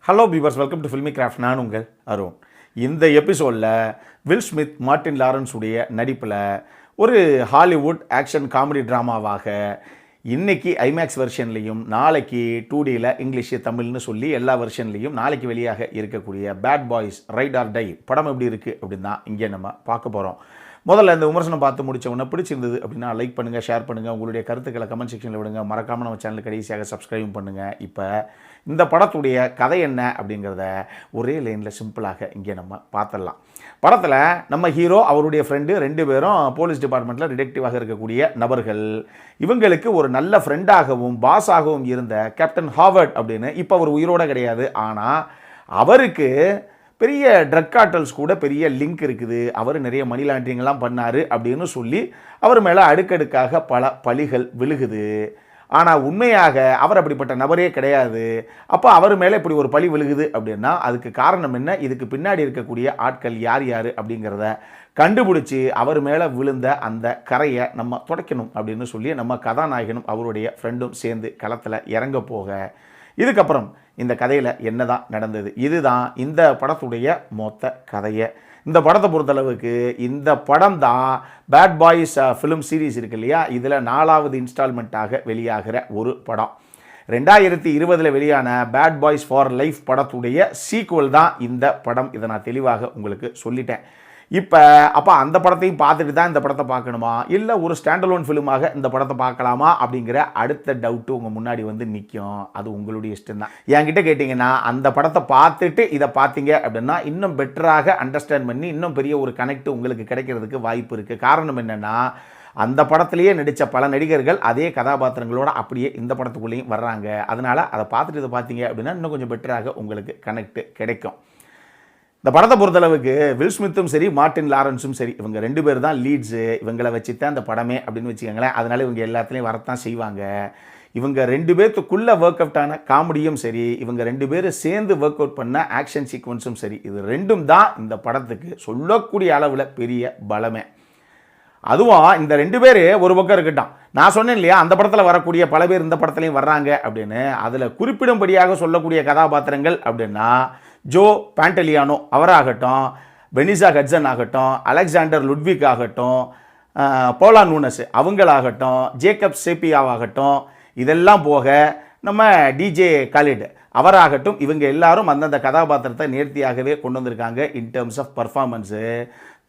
Hello beavers, welcome to filmi craft. நான் உங்கள் அருண். இந்த எபிசோடில் வில் ஸ்மித், மார்ட்டின் லாரன்ஸ் உடைய நடிப்பில் ஒரு ஹாலிவுட் ஆக்ஷன் காமெடி ட்ராமாவாக இன்றைக்கி ஐமேக்ஸ் வெர்ஷன்லேயும் நாளைக்கு 2Dயில் இங்கிலீஷு தமிழ்னு சொல்லி எல்லா வெர்ஷன்லேயும் நாளைக்கு வெளியாக இருக்கக்கூடிய Bad Boys Ride or Die படம் எப்படி இருக்குது அப்படின்னு தான் இங்கே நம்ம பார்க்க போகிறோம். முதல்ல இந்த விமர்சனம் பார்த்து முடிச்ச உடனே பிடிச்சிருந்தது அப்படின்னா லைக் பண்ணுங்கள், ஷேர் பண்ணுங்கள், உங்களுடைய கருத்துக்களை கமெண்ட் செக்ஷனில் விடுங்க. மறக்காமல் நம்ம சேனலுக்கு கடைசியாக சப்ஸ்கிரைப் பண்ணுங்கள். இப்போ இந்த படத்துடைய கதை என்ன அப்படிங்கிறத ஒரே லைனில் சிம்பிளாக இங்கே நம்ம பார்த்துடலாம். படத்தில் நம்ம ஹீரோ அவருடைய ஃப்ரெண்டு 2 பேரும் போலீஸ் டிபார்ட்மெண்ட்டில் டிடெக்டிவாக இருக்கக்கூடிய நபர்கள். இவங்களுக்கு ஒரு நல்ல ஃப்ரெண்டாகவும் பாஸாகவும் இருந்த கேப்டன் ஹாவர்ட் அப்படின்னு இப்போ அவர் உயிரோடு கிடையாது. ஆனால் அவருக்கு பெரிய ட்ரக் கார்ட்டல்ஸ் கூட பெரிய லிங்க் இருக்குது, அவர் நிறைய மணி லாண்ட்ரிங்லாம் பண்ணார் அப்படின்னு சொல்லி அவர் மேலே அடுக்கடுக்காக பல பழிகள் விழுகுது. ஆனால் உண்மையாக அவர் அப்படிப்பட்ட நபரே கிடையாது. அப்போ அவர் மேலே இப்படி ஒரு பழி விழுகுது அப்படின்னா அதுக்கு காரணம் என்ன, இதுக்கு பின்னாடி இருக்கக்கூடிய ஆட்கள் யார் யார் அப்படிங்கிறத கண்டுபிடிச்சி அவர் மேலே விழுந்த அந்த கரையை நம்ம துடைக்கணும் அப்படின்னு சொல்லி நம்ம கதாநாயகனும் அவருடைய ஃப்ரெண்டும் சேர்ந்து களத்தில் இறங்க போக, இதுக்கப்புறம் இந்த கதையில் என்ன தான் நடந்தது, இதுதான் இந்த படத்துடைய மொத்த கதையை. இந்த படத்தை பொறுத்தளவுக்கு இந்த படம் தான் பேட் பாய்ஸ் ஃபிலிம் சீரீஸ் இருக்கு இல்லையா, இதில் 4வது இன்ஸ்டால்மெண்ட்டாக வெளியாகிற ஒரு படம். 2020 வெளியான பேட் பாய்ஸ் ஃபார் லைஃப் படத்துடைய சீக்குவல் தான் இந்த படம். இதை நான் தெளிவாக உங்களுக்கு சொல்லிட்டேன். அப்போ அந்த படத்தையும் பார்த்துட்டு தான் இந்த படத்தை பார்க்கணுமா, இல்லை ஒரு ஸ்டாண்டலோன் ஃபிலிமாக இந்த படத்தை பார்க்கலாமா அப்படிங்கிற அடுத்த டவுட்டு உங்கள் முன்னாடி வந்து நிற்கும். அது உங்களுடைய இஷ்டம் தான். என்கிட்ட கேட்டிங்கன்னா அந்த படத்தை பார்த்துட்டு இதை பார்த்தீங்க அப்படின்னா இன்னும் பெட்டராக அண்டர்ஸ்டாண்ட் பண்ணி இன்னும் பெரிய ஒரு கனெக்ட் உங்களுக்கு கிடைக்கிறதுக்கு வாய்ப்பு இருக்குது. காரணம் என்னென்னா, அந்த படத்திலேயே நடித்த பல நடிகர்கள் அதே கதாபாத்திரங்களோட அப்படியே இந்த படத்துக்குள்ளேயும் வர்றாங்க. அதனால் அதை பார்த்துட்டு இதை பார்த்தீங்க அப்படின்னா இன்னும் கொஞ்சம் பெட்டராக உங்களுக்கு கனெக்ட் கிடைக்கும். இந்த படத்தை பொறுத்தளவுக்கு வில் ஸ்மித்தும் சரி மார்ட்டின் லாரன்ஸும் சரி, இவங்க 2 பேர் தான் லீட்ஸு. இவங்களை வச்சு தான் இந்த படமே அப்படின்னு வச்சுக்கோங்களேன். அதனால் இவங்க எல்லாத்துலேயும் வரத்தான் செய்வாங்க. இவங்க 2 பேர்த்துக்குள்ளே ஒர்க் அவுட் ஆன காமெடியும் சரி, இவங்க 2 பேரும் சேர்ந்து ஒர்க் அவுட் பண்ண ஆக்ஷன் சீக்வன்ஸும் சரி, இது 2ம் தான் இந்த படத்துக்கு சொல்லக்கூடிய அளவில் பெரிய பலமே. அதுவும் இந்த 2 பேர் ஒரு பக்கம் இருக்கட்டும், நான் சொன்னேன் இல்லையா அந்த படத்தில் வரக்கூடிய பல பேர் இந்த படத்துலையும் வர்றாங்க அப்படின்னு. அதில் குறிப்பிடும்படியாக சொல்லக்கூடிய கதாபாத்திரங்கள் அப்படின்னா ஜோ பாண்டலியானோ அவராகட்டும், பெனிசா ஹட்சன் ஆகட்டும், அலெக்சாண்டர் லுட்விக் ஆகட்டும், போலா நூனஸ் அவங்களாகட்டும், ஜேக்கப் சேப்பியாவாகட்டும், இதெல்லாம் போக நம்ம டிஜே காலிட் அவராகட்டும், இவங்க எல்லாரும் அந்தந்த கதாபாத்திரத்தை நேர்த்தியாகவே கொண்டு வந்திருக்காங்க in terms of performance.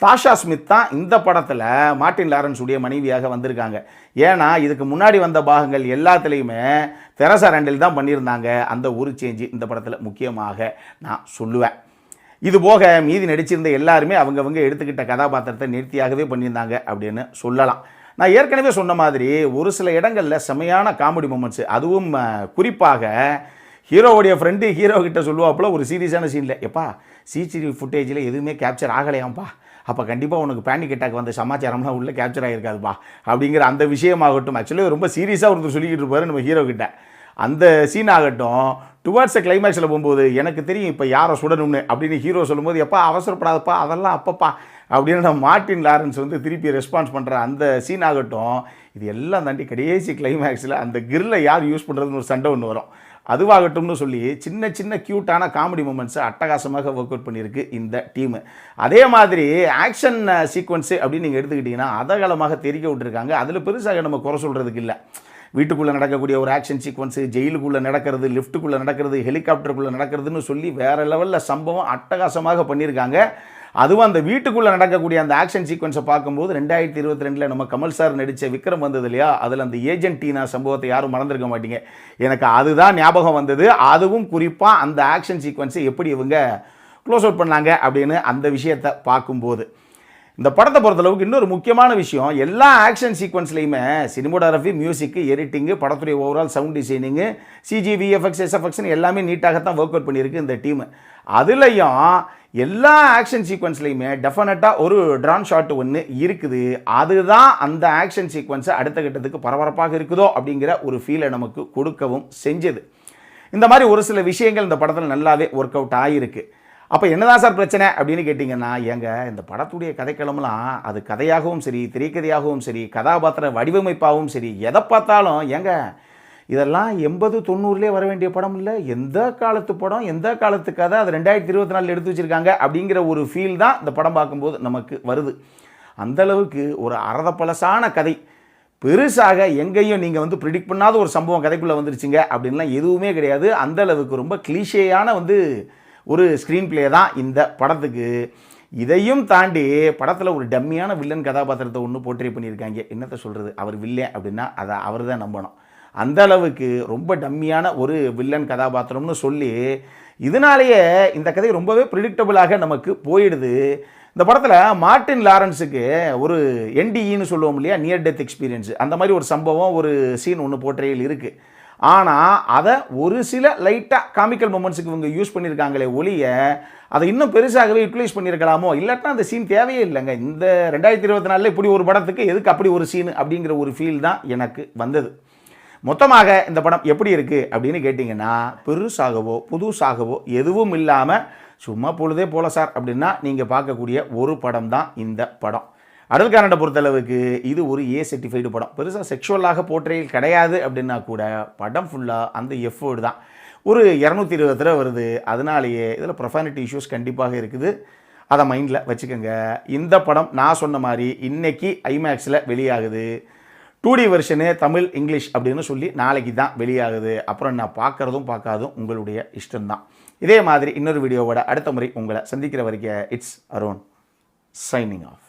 Tasha Smith தான் இந்த படத்தில் மார்ட்டின் லாரன்ஸ் உடைய மனைவியாக வந்திருக்காங்க. ஏன்னா இதுக்கு முன்னாடி வந்த பாகங்கள் எல்லாத்துலேயுமே தெரசா ரெண்டல் தான் பண்ணியிருந்தாங்க. அந்த ஒரு சேஞ்சு இந்த படத்தில் முக்கியமாக நான் சொல்லுவேன். இது போக மீதி நடிச்சிருந்த எல்லாருமே அவங்கவங்க எடுத்துக்கிட்ட கதாபாத்திரத்தை நேர்த்தியாகவே பண்ணியிருந்தாங்க அப்படின்னு சொல்லலாம். நான் ஏற்கனவே சொன்ன மாதிரி ஒரு சில இடங்களில் செமையான காமெடி மூமெண்ட்ஸு, அதுவும் குறிப்பாக ஹீரோவுடைய ஃப்ரெண்டு ஹீரோ கிட்ட சொல்லுவாப்புல ஒரு சீரியஸான சீனில், எப்பா சிசிடிவி ஃபுட்டேஜில் எதுவுமே கேப்சர் ஆகலையாம்ப்பா, அப்போ கண்டிப்பாக உனக்கு பேனிக் அட்டாக் வந்த சமாச்சாரம்லாம் உள்ளே கேப்சர் ஆகிருக்காதுப்பா அப்படிங்கிற அந்த விஷயமாகட்டும். ஆக்சுவலி ரொம்ப சீரியஸாக ஒருத்தர் சொல்லிக்கிட்டு இருப்பார் நம்ம ஹீரோ கிட்ட. அந்த சீன் ஆகட்டும், டுவர்ட்ஸ் கிளைமேக்ஸில் போகும்போது எனக்கு தெரியும் இப்போ யாரை சுடணும்னு அப்படின்னு ஹீரோ சொல்லும்போது, எப்பா அவசரப்படாதப்பா அதெல்லாம் அப்பப்பா அப்படின்னு நம்ம மார்ட்டின் லாரன்ஸ் வந்து திருப்பி ரெஸ்பான்ஸ் பண்ணுற அந்த சீன் ஆகட்டும். இது எல்லாம் தாண்டி கடைசி கிளைமேக்ஸில் அந்த கிரில்லை யார் யூஸ் பண்ணுறதுன்னு ஒரு சண்டை ஒன்று வரும், அதுவாகட்டும்னு சொல்லி சின்ன சின்ன க்யூட்டான காமெடி மூமெண்ட்ஸை அட்டகாசமாக ஒர்க் அவுட் பண்ணியிருக்கு இந்த டீமு. அதே மாதிரி ஆக்ஷன் சீக்வன்ஸு அப்படின்னு நீங்கள் எடுத்துக்கிட்டிங்கன்னா அதகாலமாக தெரிக்க விட்டுருக்காங்க. அதில் பெருசாக நம்ம குறை சொல்கிறதுக்கு இல்லை. வீட்டுக்குள்ளே நடக்கக்கூடிய ஒரு ஆக்ஷன் சீக்வன்ஸு, ஜெயிலுக்குள்ளே நடக்கிறது, லிஃப்ட்டுக்குள்ளே நடக்கிறது, ஹெலிகாப்டருக்குள்ளே நடக்கிறதுன்னு சொல்லி வேறு லெவலில் சம்பவம் அட்டகாசமாக பண்ணியிருக்காங்க. அதுவும் அந்த வீட்டுக்குள்ளே நடக்கக்கூடிய அந்த ஆக்ஷன் சீக்வன்ஸை பார்க்கும்போது 2022 நம்ம கமல் சார் நடித்த விக்ரம் வந்தது இல்லையா, அதில் அந்த ஏஜென்ட் டீனா சம்பவத்தை யாரும் மறந்துருக்க மாட்டீங்க. எனக்கு அதுதான் ஞாபகம் வந்தது. அதுவும் குறிப்பாக அந்த ஆக்ஷன் சீக்வன்ஸை எப்படி இவங்க க்ளோஸ் அவுட் பண்ணாங்க அப்படின்னு அந்த விஷயத்தை பார்க்கும்போது, இந்த படத்தை பொறுத்தளவுக்கு இன்னொரு முக்கியமான விஷயம், எல்லா ஆக்ஷன் சீக்வன்ஸ்லையுமே சினிமோகிராஃபி, மியூசிக்கு, எடிட்டிங்கு, படத்துடைய overall sound designing, CG, VFX, எஸ்எஃப்எக்ஸ்னு எல்லாமே நீட்டாகத்தான் ஒர்க் அவுட் பண்ணியிருக்கு இந்த டீமு. அதுலேயும் எல்லா ஆக்ஷன் சீக்வன்ஸ்லையுமே டெஃபினட்டாக ஒரு ட்ரான் ஷாட் ஒன்று இருக்குது. அதுதான் அந்த ஆக்ஷன் சீக்வன்ஸை அடுத்த கட்டத்துக்கு பரபரப்பாக இருக்குதோ அப்படிங்கிற ஒரு ஃபீலை நமக்கு கொடுக்கவும் செஞ்சது. இந்த மாதிரி ஒரு சில விஷயங்கள் இந்த படத்தில் நல்லாவே ஒர்க் அவுட் ஆகிருக்கு. அப்போ என்னதான் சார் பிரச்சனை அப்படின்னு கேட்டிங்கன்னா, இந்த படத்துடைய கதைக்களம்லாம் அது கதையாகவும் சரி, திரைக்கதையாகவும் சரி, கதாபாத்திர வடிவமைப்பாகவும் சரி, எதை பார்த்தாலும் இதெல்லாம் 80-90லே வர வேண்டிய படம் இல்லை. எந்த காலத்து படம், எந்த காலத்து கதை, அது 2024 எடுத்து வச்சுருக்காங்க அப்படிங்கிற ஒரு ஃபீல் தான் இந்த படம் பார்க்கும்போது நமக்கு வருது. அந்தளவுக்கு ஒரு அரதப்பழசான கதை, பெருசாக எங்கேயும் நீங்கள் வந்து ப்ரிடிக்ட் பண்ணாத ஒரு சம்பவம் கதைக்குள்ளே வந்துருச்சுங்க அப்படின்லாம் எதுவுமே கிடையாது. அந்தளவுக்கு ரொம்ப கிளீஷேயான ஒரு ஸ்க்ரீன் பிளே தான் இந்த படத்துக்கு. இதையும் தாண்டி படத்தில் ஒரு டம்மியான வில்லன் கதாபாத்திரத்தை ஒன்று போர்ட்ரே பண்ணியிருக்காங்க. என்னத்தை சொல்கிறது, அவர் வில்லன் அப்படின்னா அதை அவர் தான் நம்பணும். அந்த அளவுக்கு ரொம்ப டம்மியான ஒரு வில்லன் கதாபாத்திரம்னு சொல்லி இதனாலேயே இந்த கதை ரொம்பவே ப்ரிடிக்டபுளாக நமக்கு போயிடுது. இந்த படத்தில் மார்ட்டின் லாரன்ஸுக்கு ஒரு என்டிஇன்னு சொல்லுவோம் இல்லையா, நியர் டெத் எக்ஸ்பீரியன்ஸ், அந்த மாதிரி ஒரு சம்பவம், ஒரு சீன் ஒன்று போர்ட்ரேயில் இருக்குது. ஆனால் அதை ஒரு சில லைட்டாக காமிக்கல் மொமெண்ட்ஸுக்கு இவங்க யூஸ் பண்ணியிருக்காங்களே ஒழிய அதை இன்னும் பெருசாகவே யூட்டிலைஸ் பண்ணியிருக்கலாமோ, இல்லாட்டா அந்த சீன் தேவையே இல்லைங்க. இந்த 2024 இப்படி ஒரு படத்துக்கு எதுக்கு அப்படி ஒரு சீன் அப்படிங்கிற ஒரு ஃபீல் தான் எனக்கு வந்தது. மொத்தமாக இந்த படம் எப்படி இருக்குது அப்படின்னு கேட்டிங்கன்னா, பெருசாகவோ புதுசாகவோ எதுவும் இல்லாமல் சும்மா பொழுதே போல சார் அப்படின்னா நீங்கள் பார்க்கக்கூடிய ஒரு படம் தான் இந்த படம். அடல் கானடை பொறுத்தளவுக்கு இது ஒரு A சர்டிஃபைடு படம். பெருசாக செக்ஷுவலாக போர்ட்ரேயில் கிடையாது அப்படின்னா கூட படம் ஃபுல்லாக அந்த எஃபோர்டு தான். ஒரு 220 ரூபா வருது. அதனாலேயே இதில் ப்ரொஃபானிட்டி இஷ்யூஸ் கண்டிப்பாக இருக்குது. அதை மைண்டில் வச்சுக்கோங்க. இந்த படம் நான் சொன்ன மாதிரி இன்றைக்கி ஐமேக்ஸில் வெளியாகுது. 2D வெர்ஷனு தமிழ் இங்கிலீஷ் அப்படின்னு சொல்லி நாளைக்கு தான் வெளியாகுது. அப்புறம் நான் பார்க்குறதும் பார்க்காதும் உங்களுடைய இஷ்டம்தான். இதே மாதிரி இன்னொரு வீடியோவோட அடுத்த முறை உங்களை சந்திக்கிற வரைக்கும் இட்ஸ் அருண் சைனிங் ஆஃப்.